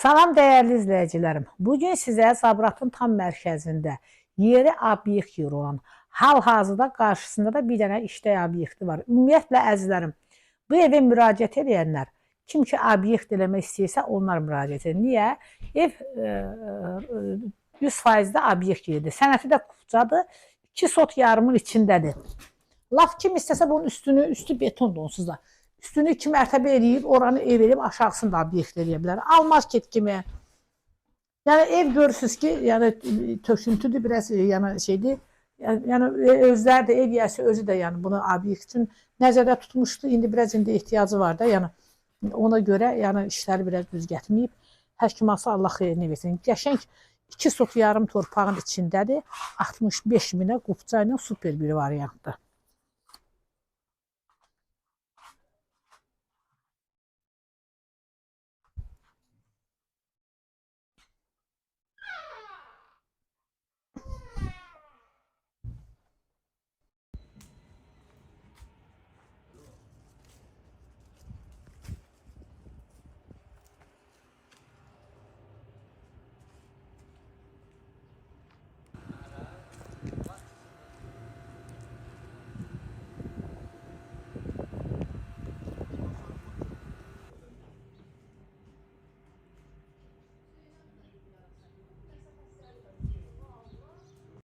Salam dəyərli izləyicilərim. Bugün sizə Sabratın tam mərkəzində yeri obyekt yeri olan, hal-hazırda qarşısında da bir dənə işlək obyekti var. Ümumiyyətlə əzizlərim, bu evə müraciət edənlər, kim ki obyekt eləmək istəyirsə onlar müraciət edir. Niyə? Ev 100% də obyekt yeridir. Sənəti də kupçadır, 2 sot yarımın içindədir. Laf kim istəsə bunun üstü betondur onsuz da. Üstünü 2 mərtəbə eləyib, oranı ev eləyib, aşağısını da obyekt eləyə bilər. Almarket kimi. Yəni ev görürsünüz ki, yəni töküntüdür, biraz yəni şeydir. Yəni özləri də ev yiyəsi özü də yəni bunu obyekt üçün nəzərdə tutmuşdu. İndi ehtiyacı var da, yəni ona görə yəni işləri biraz düz gətirməyib. Hər kim alsa Allah xeyrini versin. Qəşəng 2 sot yarım torpağın içindədir. 65 minə qupça ilə super bir variantdır.